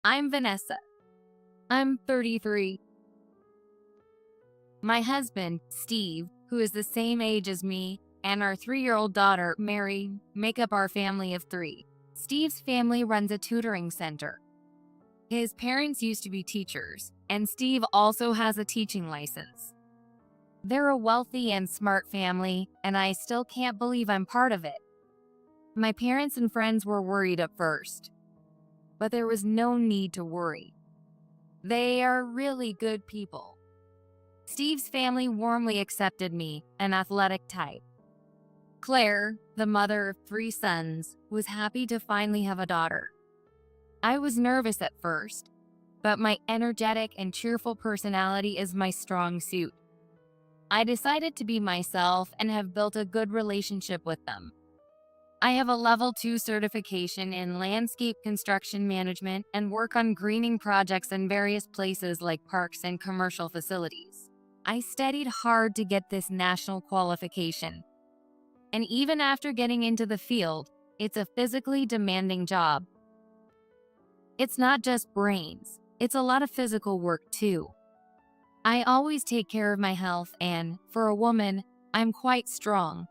I'm Vanessa. I'm 33. My husband, Steve, who is the same age as me, and our 3-year-old daughter, Mary, make up our family of 3. Steve's family runs a tutoring center. His parents used to be teachers, and Steve also has a teaching license. They're a wealthy and smart family, and I still can't believe I'm part of it. My parents and friends were worried at first, but there was no need to worry. They are really good people. Steve's family warmly accepted me, an athletic type. Claire, the mother of 3 sons, was happy to finally have a daughter. I was nervous at first, but my energetic and cheerful personality is my strong suit. I decided to be myself and have built a good relationship with them. I have a level 2 certification in landscape construction management and work on greening projects in various places like parks and commercial facilities. I studied hard to get this national qualification. And even after getting into the field, it's a physically demanding job. It's not just brains, it's a lot of physical work too. I always take care of my health and, for a woman, I'm quite strong.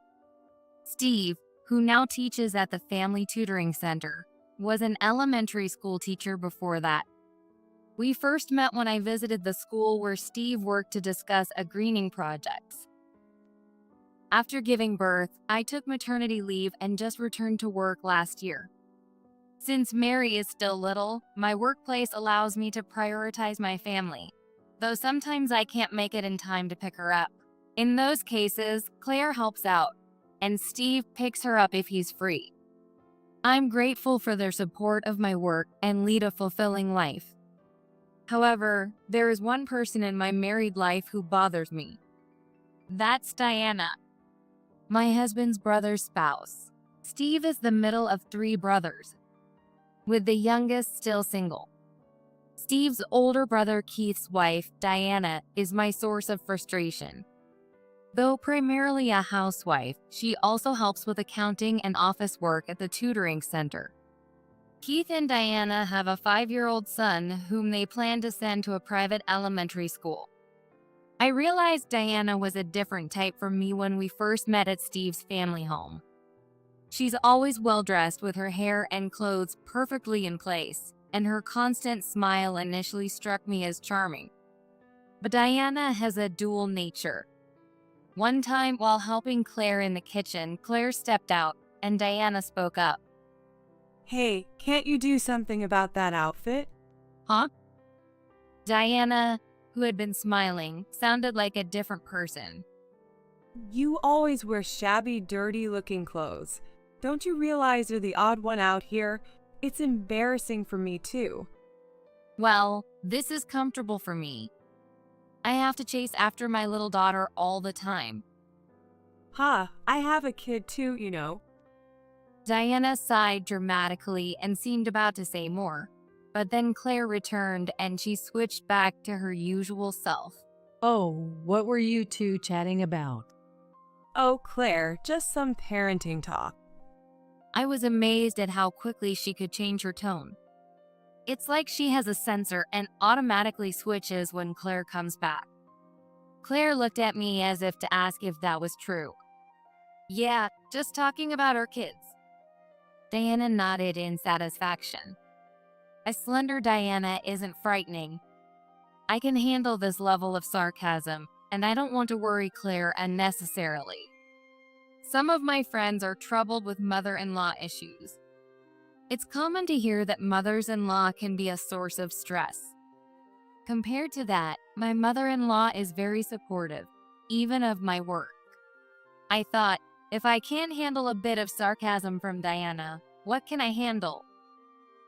Steve, who now teaches at the Family Tutoring Center, was an elementary school teacher before that. We first met when I visited the school where Steve worked to discuss a greening projects. After giving birth, I took maternity leave and just returned to work last year. Since Mary is still little, my workplace allows me to prioritize my family, though sometimes I can't make it in time to pick her up. In those cases, Claire helps out, and Steve picks her up if he's free. I'm grateful for their support of my work and lead a fulfilling life. However, there is one person in my married life who bothers me. That's Diana, my husband's brother's spouse. Steve is the middle of 3 brothers, with the youngest still single. Steve's older brother Keith's wife, Diana, is my source of frustration. Though primarily a housewife, she also helps with accounting and office work at the tutoring center. Keith and Diana have a 5-year-old son whom they plan to send to a private elementary school. I realized Diana was a different type from me when we first met at Steve's family home. She's always well-dressed with her hair and clothes perfectly in place, and her constant smile initially struck me as charming. But Diana has a dual nature. One time, while helping Claire in the kitchen, Claire stepped out, and Diana spoke up. Hey, can't you do something about that outfit? Huh? Diana, who had been smiling, sounded like a different person. You always wear shabby, dirty-looking clothes. Don't you realize you're the odd one out here? It's embarrassing for me too. Well, this is comfortable for me. I have to chase after my little daughter all the time. I have a kid too, you know. Diana sighed dramatically and seemed about to say more, but then Claire returned and she switched back to her usual self. Oh, what were you two chatting about? Oh, Claire, just some parenting talk. I was amazed at how quickly she could change her tone. It's like she has a sensor and automatically switches when Claire comes back. Claire looked at me as if to ask if that was true. Yeah, just talking about our kids. Diana nodded in satisfaction. A slender Diana isn't frightening. I can handle this level of sarcasm, and I don't want to worry Claire unnecessarily. Some of my friends are troubled with mother-in-law issues. It's common to hear that mothers-in-law can be a source of stress. Compared to that, my mother-in-law is very supportive, even of my work. I thought, if I can't handle a bit of sarcasm from Diana, what can I handle?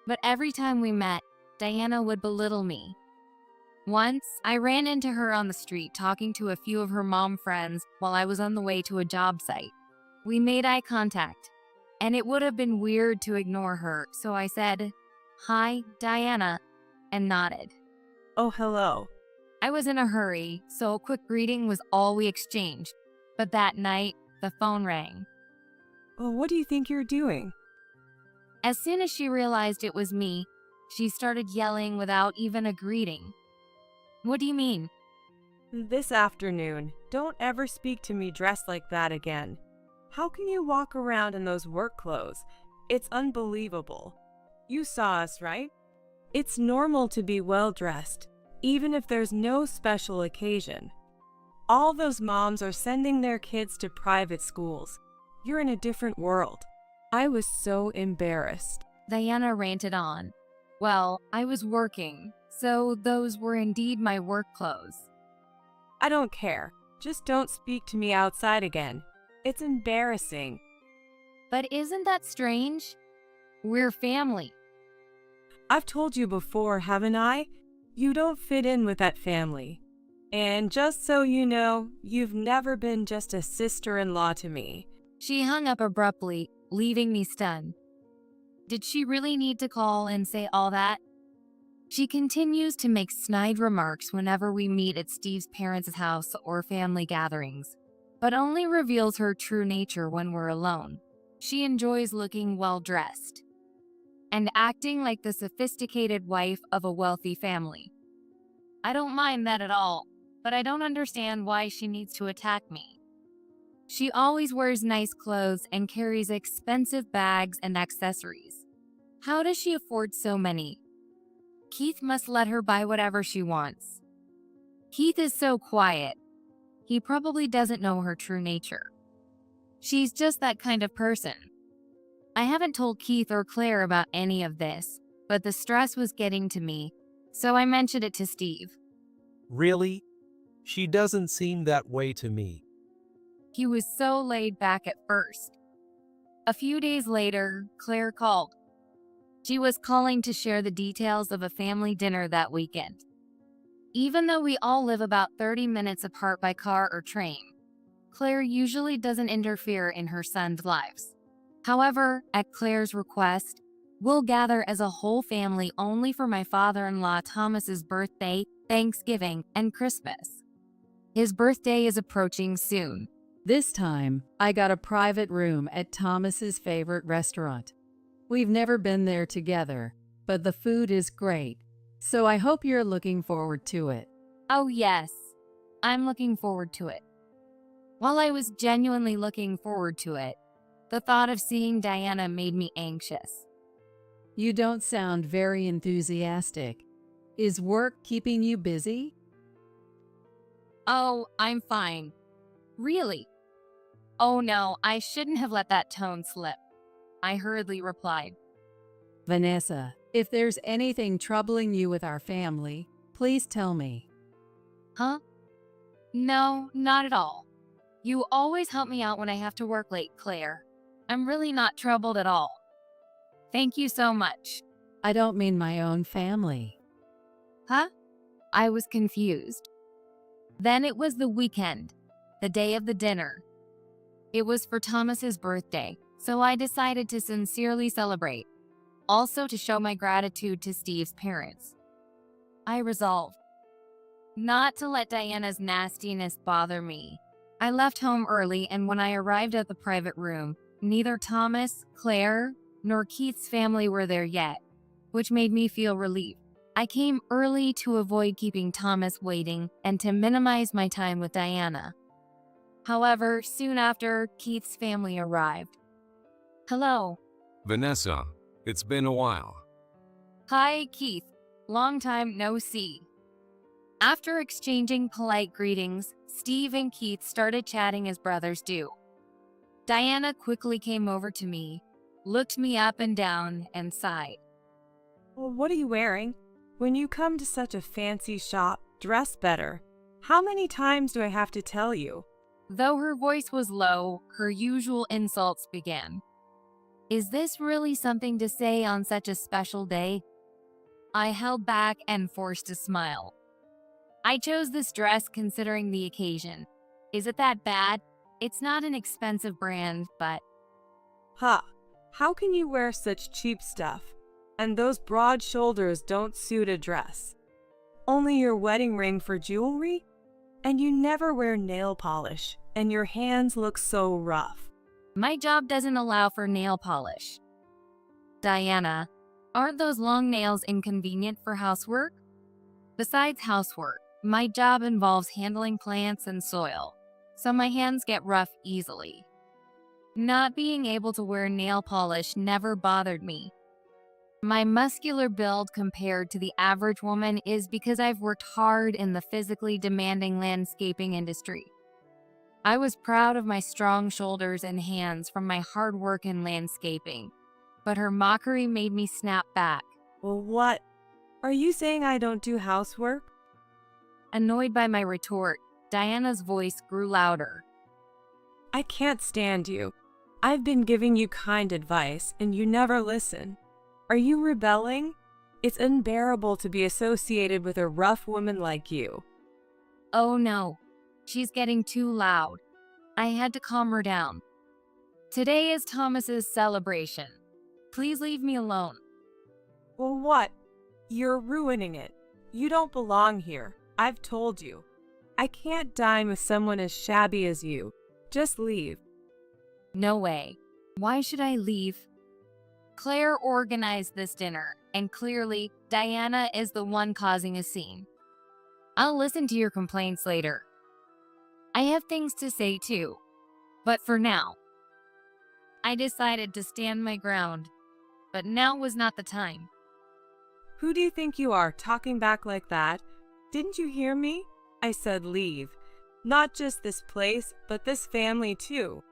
But every time we met, Diana would belittle me. Once, I ran into her on the street talking to a few of her mom friends while I was on the way to a job site. We made eye contact, and it would have been weird to ignore her, so I said, "Hi, Diana," and nodded. Oh, hello. I was in a hurry, so a quick greeting was all we exchanged. But that night, the phone rang. Well, what do you think you're doing? As soon as she realized it was me, She started yelling without even a greeting. What do you mean? This afternoon, don't ever speak to me dressed like that again. How can you walk around in those work clothes? It's unbelievable. You saw us, right? It's normal to be well dressed, even if there's no special occasion. All those moms are sending their kids to private schools. You're in a different world. I was so embarrassed. Diana ranted on. Well, I was working, so those were indeed my work clothes. I don't care. Just don't speak to me outside again. It's embarrassing. But isn't that strange? We're family. I've told you before, haven't I? You don't fit in with that family. And just so you know, you've never been just a sister-in-law to me. She hung up abruptly, leaving me stunned. Did she really need to call and say all that? She continues to make snide remarks whenever we meet at Steve's parents' house or family gatherings, but only reveals her true nature when we're alone. She enjoys looking well-dressed and acting like the sophisticated wife of a wealthy family. I don't mind that at all, but I don't understand why she needs to attack me. She always wears nice clothes and carries expensive bags and accessories. How does she afford so many? Keith must let her buy whatever she wants. Keith is so quiet. He probably doesn't know her true nature. She's just that kind of person. I haven't told Keith or Claire about any of this, but the stress was getting to me, so I mentioned it to Steve. Really? She doesn't seem that way to me. He was so laid back at first. A few days later, Claire called. She was calling to share the details of a family dinner that weekend. Even though we all live about 30 minutes apart by car or train, Claire usually doesn't interfere in her son's lives. However, at Claire's request, we'll gather as a whole family only for my father-in-law Thomas's birthday, Thanksgiving, and Christmas. His birthday is approaching soon. This time, I got a private room at Thomas's favorite restaurant. We've never been there together, but the food is great, so I hope you're looking forward to it. Oh yes, I'm looking forward to it. While I was genuinely looking forward to it, the thought of seeing Diana made me anxious. You don't sound very enthusiastic. Is work keeping you busy? Oh, I'm fine. Really? Oh no, I shouldn't have let that tone slip. I hurriedly replied. Vanessa, if there's anything troubling you with our family, please tell me. Huh? No, not at all. You always help me out when I have to work late, Claire. I'm really not troubled at all. Thank you so much. I don't mean my own family. Huh? I was confused. Then it was the weekend, the day of the dinner. It was for Thomas's birthday, so I decided to sincerely celebrate, also to show my gratitude to Steve's parents. I resolved not to let Diana's nastiness bother me. I left home early, and when I arrived at the private room, neither Thomas, Claire, nor Keith's family were there yet, which made me feel relieved. I came early to avoid keeping Thomas waiting and to minimize my time with Diana. However, soon after, Keith's family arrived. Hello. Vanessa, it's been a while. Hi, Keith. Long time no see. After exchanging polite greetings, Steve and Keith started chatting as brothers do. Diana quickly came over to me, looked me up and down, and sighed. Well, what are you wearing? When you come to such a fancy shop, dress better. How many times do I have to tell you? Though her voice was low, her usual insults began. Is this really something to say on such a special day? I held back and forced a smile. I chose this dress considering the occasion. Is it that bad? It's not an expensive brand, but... Ha! How can you wear such cheap stuff? And those broad shoulders don't suit a dress. Only your wedding ring for jewelry? And you never wear nail polish, and your hands look so rough. My job doesn't allow for nail polish. Diana, Aren't those long nails inconvenient for housework? Besides housework, my job involves handling plants and soil, so my hands get rough easily. Not being able to wear nail polish never bothered me. My muscular build compared to the average woman is because I've worked hard in the physically demanding landscaping industry. I was proud of my strong shoulders and hands from my hard work in landscaping, but her mockery made me snap back. Well, what? Are you saying I don't do housework? Annoyed by my retort, Diana's voice grew louder. I can't stand you. I've been giving you kind advice, and you never listen. Are you rebelling? It's unbearable to be associated with a rough woman like you. Oh no, she's getting too loud. I had to calm her down. Today is Thomas's celebration. Please leave me alone. Well, what? You're ruining it. You don't belong here. I've told you. I can't dine with someone as shabby as you. Just leave. No way. Why should I leave? Claire organized this dinner, and clearly, Diana is the one causing a scene. I'll listen to your complaints later. I have things to say too, but for now, I decided to stand my ground, but now was not the time. Who do you think you are, talking back like that? Didn't you hear me? I said leave. Not just this place, but this family too.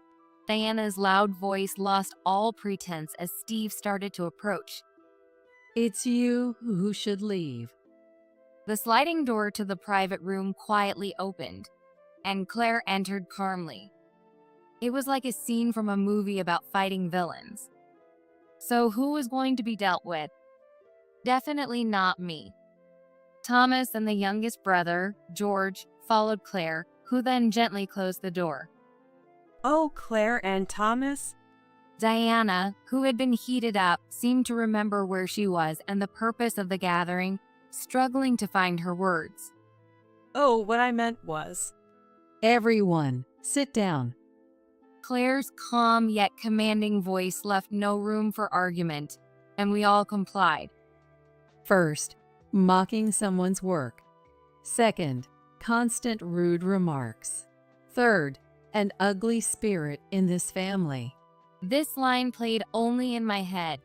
Diana's loud voice lost all pretense as Steve started to approach. It's you who should leave. The sliding door to the private room quietly opened, and Claire entered calmly. It was like a scene from a movie about fighting villains. So who was going to be dealt with? Definitely not me. Thomas and the youngest brother, George, followed Claire, who then gently closed the door. Oh, Claire and Thomas? Diana, who had been heated up, seemed to remember where she was and the purpose of the gathering, struggling to find her words. Oh, what I meant was... Everyone, sit down. Claire's calm yet commanding voice left no room for argument, and we all complied. First, mocking someone's work. Second, constant rude remarks. Third, an ugly spirit in this family. This line played only in my head,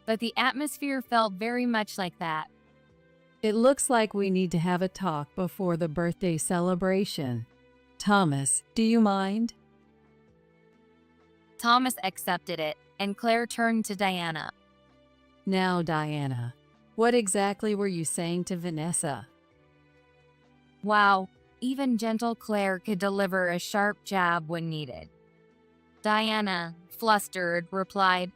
but the atmosphere felt very much like that. It looks like we need to have a talk before the birthday celebration. Thomas, do you mind? Thomas accepted it, and Claire turned to Diana. Now, Diana, what exactly were you saying to Vanessa? Wow, even gentle Claire could deliver a sharp jab when needed. Diana, flustered, replied,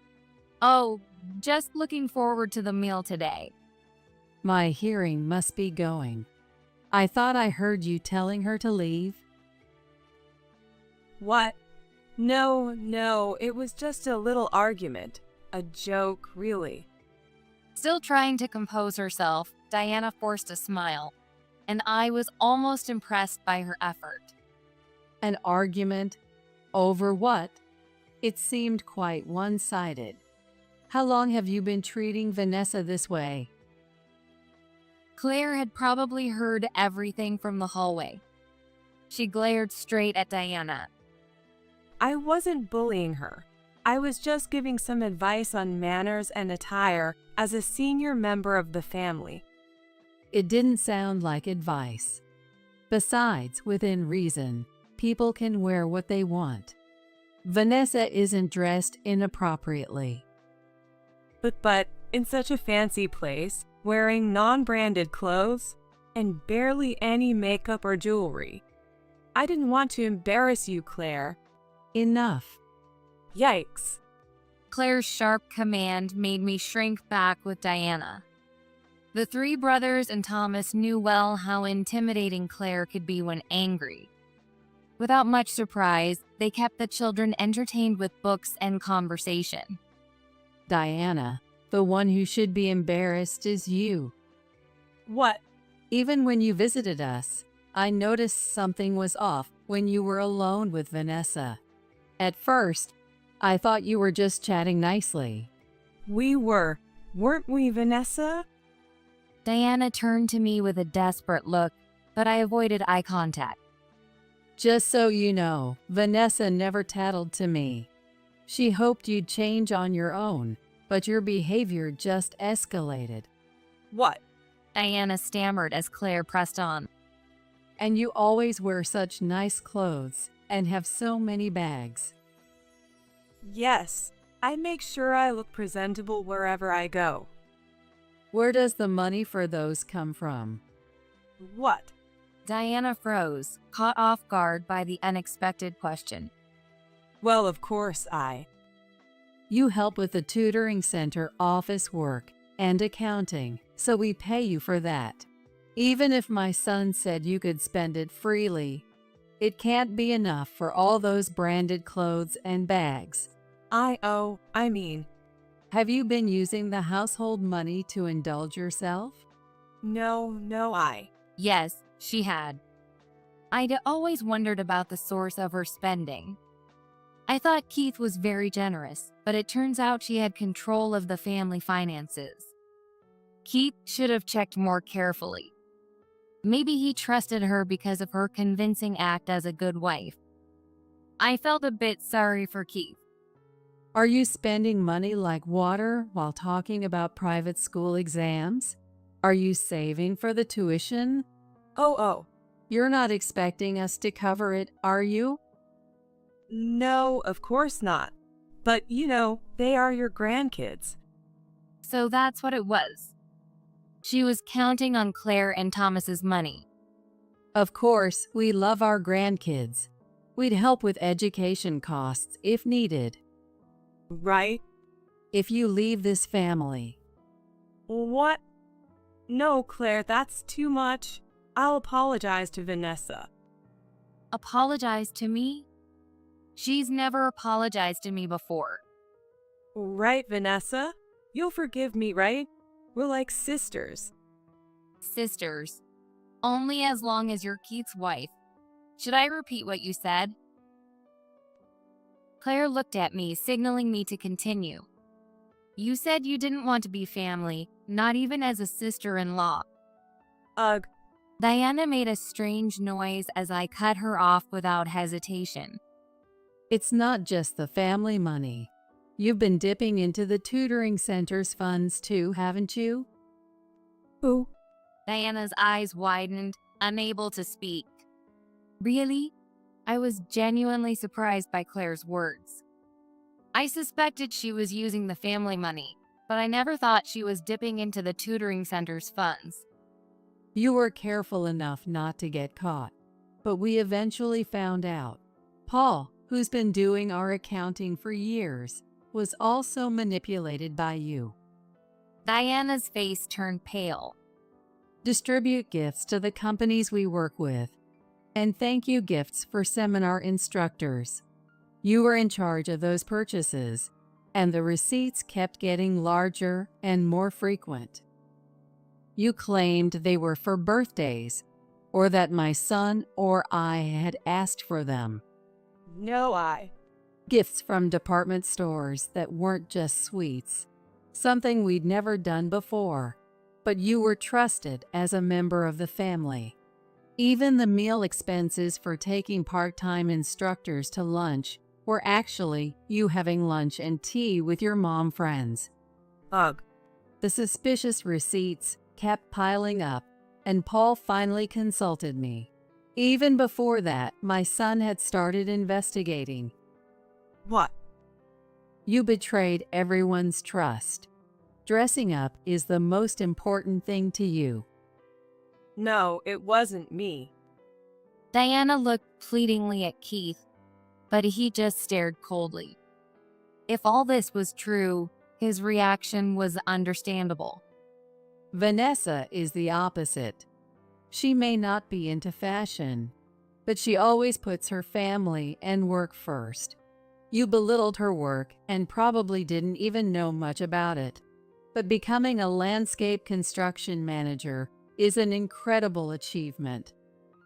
"Oh, just looking forward to the meal today." My hearing must be going. I thought I heard you telling her to leave. What? No, it was just a little argument. A joke, really. Still trying to compose herself, Diana forced a smile, and I was almost impressed by her effort. An argument? Over what? It seemed quite one-sided. How long have you been treating Vanessa this way? Claire had probably heard everything from the hallway. She glared straight at Diana. I wasn't bullying her. I was just giving some advice on manners and attire as a senior member of the family. It didn't sound like advice. Besides, within reason, people can wear what they want. Vanessa isn't dressed inappropriately. But in such a fancy place, wearing non-branded clothes, and barely any makeup or jewelry. I didn't want to embarrass you, Claire. Enough. Yikes. Claire's sharp command made me shrink back with Diana. The three brothers and Thomas knew well how intimidating Claire could be when angry. Without much surprise, they kept the children entertained with books and conversation. Diana, the one who should be embarrassed is you. What? Even when you visited us, I noticed something was off when you were alone with Vanessa. At first, I thought you were just chatting nicely. We were, Weren't we, Vanessa? Diana turned to me with a desperate look, but I avoided eye contact. Just so you know, Vanessa never tattled to me. She hoped you'd change on your own, but your behavior just escalated. What? Diana stammered as Claire pressed on. And you always wear such nice clothes and have so many bags. Yes, I make sure I look presentable wherever I go. Where does the money for those come from? What? Diana froze, caught off guard by the unexpected question. Well, of course You help with the tutoring center office work and accounting, so we pay you for that. Even if my son said you could spend it freely, it can't be enough for all those branded clothes and bags. Have you been using the household money to indulge yourself? No. Yes, she had. I'd always wondered about the source of her spending. I thought Keith was very generous, but it turns out she had control of the family finances. Keith should have checked more carefully. Maybe he trusted her because of her convincing act as a good wife. I felt a bit sorry for Keith. Are you spending money like water while talking about private school exams? Are you saving for the tuition? Oh. You're not expecting us to cover it, are you? No, of course not. But, they are your grandkids. So that's what it was. She was counting on Claire and Thomas's money. Of course, we love our grandkids. We'd help with education costs if needed. Right? If you leave this family. What? No, Claire, that's too much. I'll apologize to Vanessa. Apologize to me? She's never apologized to me before. Right, Vanessa? You'll forgive me, right? We're like sisters. Sisters. Only as long as you're Keith's wife. Should I repeat what you said? Claire looked at me, signaling me to continue. You said you didn't want to be family, not even as a sister-in-law. Ugh. Diana made a strange noise as I cut her off without hesitation. It's not just the family money. You've been dipping into the tutoring center's funds too, haven't you? Who? Diana's eyes widened, unable to speak. Really? I was genuinely surprised by Claire's words. I suspected she was using the family money, but I never thought she was dipping into the tutoring center's funds. You were careful enough not to get caught, but we eventually found out. Paul, who's been doing our accounting for years, was also manipulated by you. Diana's face turned pale. Distribute gifts to the companies we work with, and thank you gifts for seminar instructors. You were in charge of those purchases, and the receipts kept getting larger and more frequent. You claimed they were for birthdays, or that my son or I had asked for them. No. Gifts from department stores that weren't just sweets, something we'd never done before, but you were trusted as a member of the family. Even the meal expenses for taking part-time instructors to lunch were actually you having lunch and tea with your mom friends. Ugh. The suspicious receipts kept piling up, and Paul finally consulted me. Even before that, my son had started investigating. What? You betrayed everyone's trust. Dressing up is the most important thing to you. No, it wasn't me. Diana looked pleadingly at Keith, but he just stared coldly. If all this was true, his reaction was understandable. Vanessa is the opposite. She may not be into fashion, but she always puts her family and work first. You belittled her work and probably didn't even know much about it. But becoming a landscape construction manager is an incredible achievement.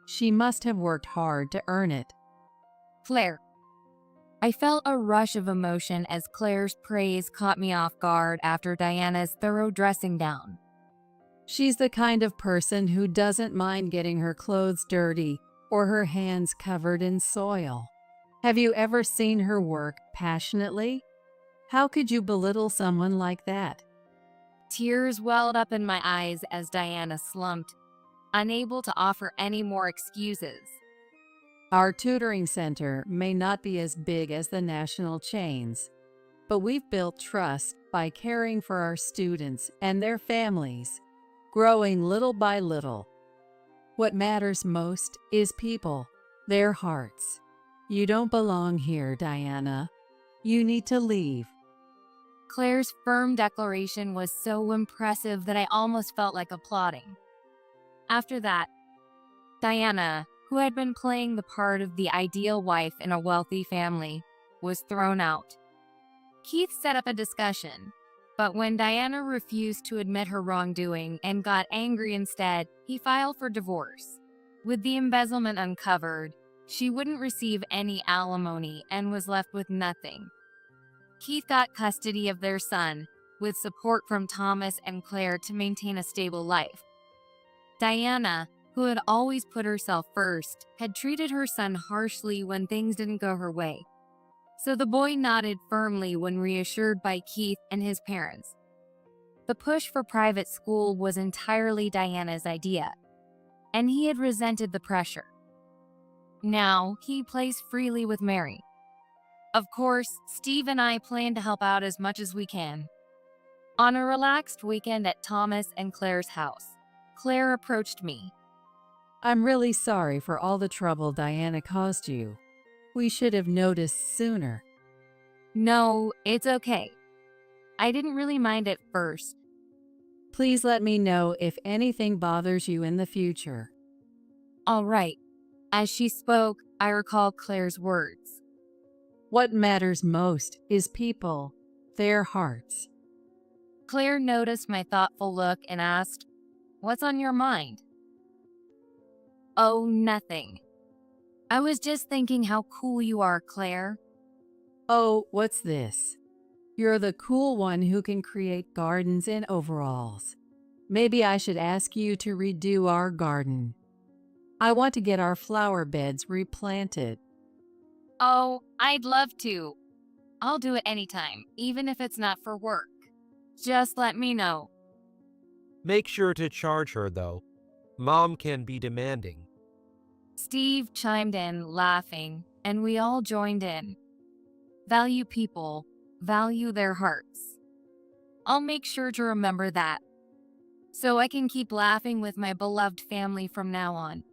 She must have worked hard to earn it. Claire. I felt a rush of emotion as Claire's praise caught me off guard after Diana's thorough dressing down. She's the kind of person who doesn't mind getting her clothes dirty or her hands covered in soil. Have you ever seen her work passionately? How could you belittle someone like that? Tears welled up in my eyes as Diana slumped, unable to offer any more excuses. Our tutoring center may not be as big as the national chains, but we've built trust by caring for our students and their families, growing little by little. What matters most is people, their hearts. You don't belong here, Diana. You need to leave. Claire's firm declaration was so impressive that I almost felt like applauding. After that, Diana, who had been playing the part of the ideal wife in a wealthy family, was thrown out. Keith set up a discussion, but when Diana refused to admit her wrongdoing and got angry instead, he filed for divorce. With the embezzlement uncovered, she wouldn't receive any alimony and was left with nothing. Keith got custody of their son, with support from Thomas and Claire to maintain a stable life. Diana, who had always put herself first, had treated her son harshly when things didn't go her way. So the boy nodded firmly when reassured by Keith and his parents. The push for private school was entirely Diana's idea, and he had resented the pressure. Now, he plays freely with Mary. Of course, Steve and I plan to help out as much as we can. On a relaxed weekend at Thomas and Claire's house, Claire approached me. I'm really sorry for all the trouble Diana caused you. We should have noticed sooner. No, it's okay. I didn't really mind at first. Please let me know if anything bothers you in the future. All right. As she spoke, I recalled Claire's words. What matters most is people, their hearts. Claire noticed my thoughtful look and asked, "What's on your mind?" "Oh, nothing. I was just thinking how cool you are, Claire." Oh, what's this? You're the cool one who can create gardens in overalls. Maybe I should ask you to redo our garden. I want to get our flower beds replanted. "Oh, I'd love to. I'll do it anytime, even if it's not for work. Just let me know." Make sure to charge her, though. Mom can be demanding. Steve chimed in, laughing, and we all joined in. Value people, value their hearts. I'll make sure to remember that, so I can keep laughing with my beloved family from now on.